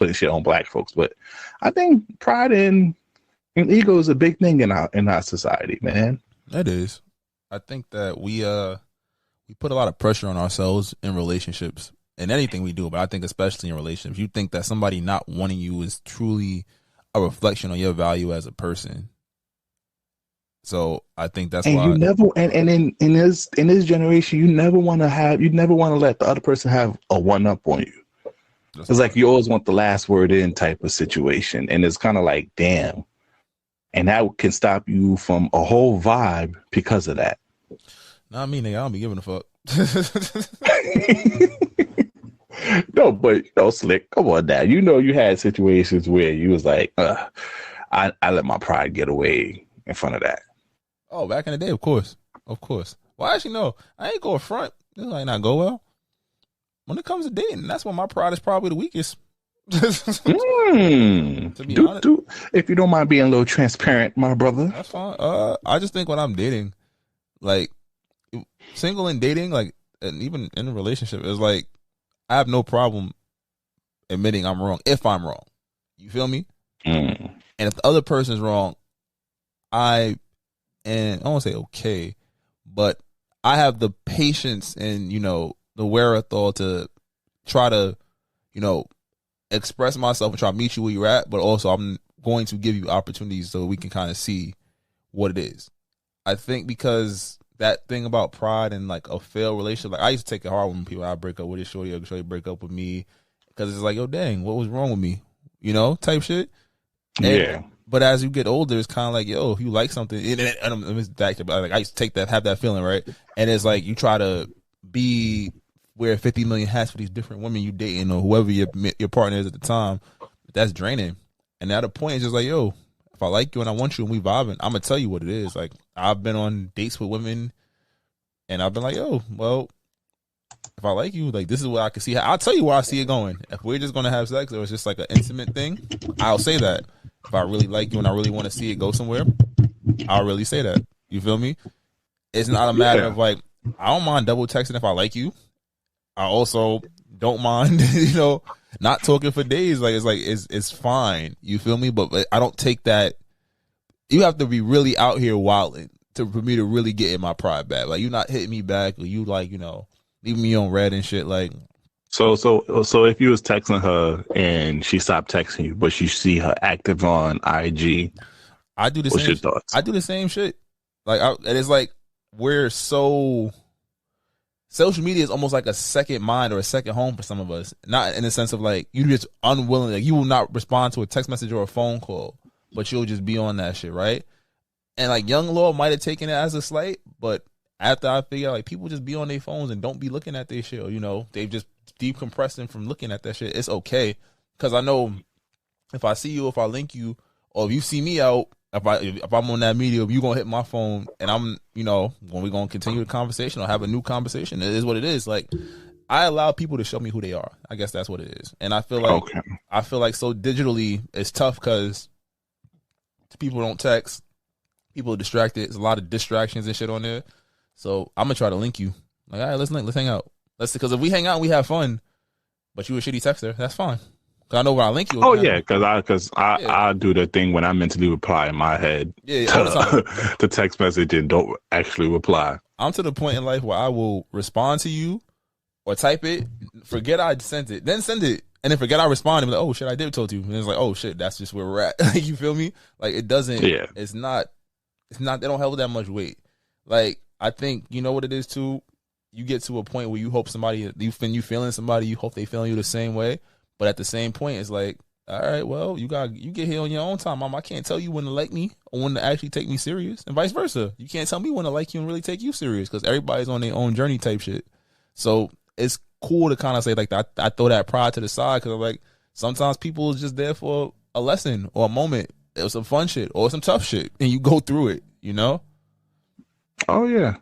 putting shit on black folks, but I think pride and ego is a big thing in our society, man. It is. I think that we put a lot of pressure on ourselves in relationships and anything we do, but I think especially in relationships, you think that somebody not wanting you is truly a reflection on your value as a person. So I think that's why you never and in this generation, you never want to let the other person have a one up on you. It's like you always want the last word in type of situation, and it's kind of like, damn, and that can stop you from a whole vibe because of that. Not me, nigga. I don't be giving a fuck. No, but Slick, come on now. You had situations where you was like, I let my pride get away in front of that. Oh, back in the day, of course. Well, actually, no. I ain't go front. This might not go well. When it comes to dating, that's when my pride is probably the weakest. To be honest. If you don't mind being a little transparent, my brother. That's fine. I just think when I'm dating, like, single and dating, like, and even in a relationship, it's like, I have no problem admitting I'm wrong if I'm wrong. You feel me? And if the other person's wrong, I won't say okay, but I have the patience and, the wherewithal to try to, express myself and try to meet you where you're at, but also I'm going to give you opportunities so we can kind of see what it is. I think because that thing about pride and like a failed relationship, like I used to take it hard when people I break up with a shorty or shorty break up with me because it's like, yo, dang, what was wrong with me? Type shit. Yeah. But as you get older, it's kind of like, yo, if you like something, and it's back to, like, I used to have that feeling, right? And it's like you try to wear 50 million hats for these different women you dating or whoever your partner is at the time. That's draining. And at a point, it's just like, yo, if I like you and I want you and we vibing, I'm gonna tell you what it is. Like, I've been on dates with women, and I've been like, yo, well, if I like you, like, this is what I can see. I'll tell you where I see it going. If we're just gonna have sex or it's just like an intimate thing, I'll say that. If I really like you and I really want to see it go somewhere, I'll really say that. You feel me? It's not a matter of like, I don't mind double texting if I like you. I also don't mind, not talking for days. Like, it's fine. You feel me? But I don't take that. You have to be really out here wilding for me to really get in my pride back. Like, you not hitting me back, or you like, leaving me on red and shit. Like, so if you was texting her and she stopped texting you, but you see her active on IG, I do the what's same. your thoughts? I do the same shit. Like, and it's like social media is almost like a second mind or a second home for some of us. Not in the sense of like you just unwilling, like you will not respond to a text message or a phone call, but you'll just be on that shit, right? And like young Law might have taken it as a slight, but after I figure out like people just be on their phones and don't be looking at their shit, or they've just decompressing from looking at that shit. It's okay because I know if I see you, if I link you, or if you see me out, if I'm on that medium, you gonna hit my phone, and I'm, when we gonna continue the conversation or have a new conversation, it is what it is. Like, I allow people to show me who they are. I guess that's what it is. And I feel like so digitally it's tough because people don't text, people are distracted. There's a lot of distractions and shit on there. So I'm gonna try to link you. Like, all right, let's hang out. Because if we hang out and we have fun, but you a shitty texter, that's fine. I know where I link you. Oh yeah, because I do the thing when I mentally reply in my head all the time. The text message and don't actually reply. I'm to the point in life where I will respond to you or type it, forget I sent it, then send it, and then forget I responded. Like, oh shit, I did told you, and it's like, oh shit, that's just where we're at. You feel me? Like, it doesn't. Yeah. It's not. They don't hold that much weight. Like, I think you know what it is too. You get to a point where you hope somebody, you feeling somebody, you hope they feeling you the same way. But at the same point, it's like, all right, well, you get here on your own time, mom. I can't tell you when to like me or when to actually take me serious, and vice versa. You can't tell me when to like you and really take you serious because everybody's on their own journey type shit. So it's cool to kind of say like that. I throw that pride to the side because like sometimes people is just there for a lesson or a moment. It was some fun shit or some tough shit, and you go through it. Oh yeah,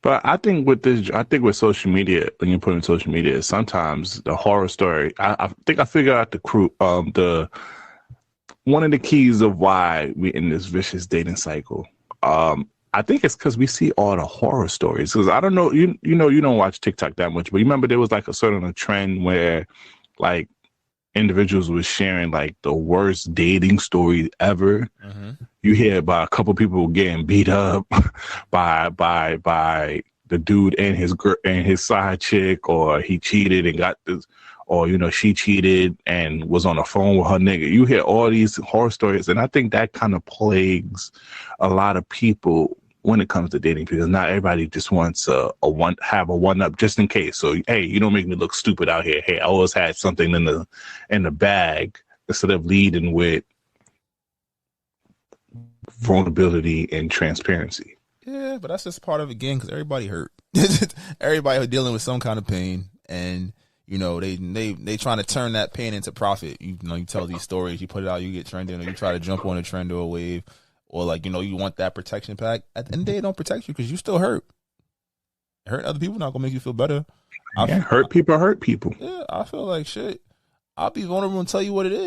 but I think with social media, when you put in social media, sometimes the horror story. I think I figured out the one of the keys of why we in this vicious dating cycle. I think it's because we see all the horror stories. Because I don't know, you don't watch TikTok that much, but you remember there was like a trend where like individuals was sharing like the worst dating story ever. Mm-hmm. You hear about a couple people getting beat up by the dude and his side chick, or he cheated and got this, or she cheated and was on the phone with her nigga. You hear all these horror stories, and I think that kind of plagues a lot of people when it comes to dating, because not everybody just wants a one up just in case. So hey, you don't make me look stupid out here. Hey, I always had something in the bag, instead of leading with vulnerability and transparency. Yeah, but that's just part of it again, because everybody hurt. Everybody dealing with some kind of pain, and they trying to turn that pain into profit. You tell these stories, you put it out, you get trending, or you try to jump on a trend or a wave, or like you want that protection pack. At the end of the day, it don't protect you because you still hurt. Hurt other people not gonna make you feel better. Hurt people hurt people. Yeah, I feel like shit. I'll be vulnerable and tell you what it is.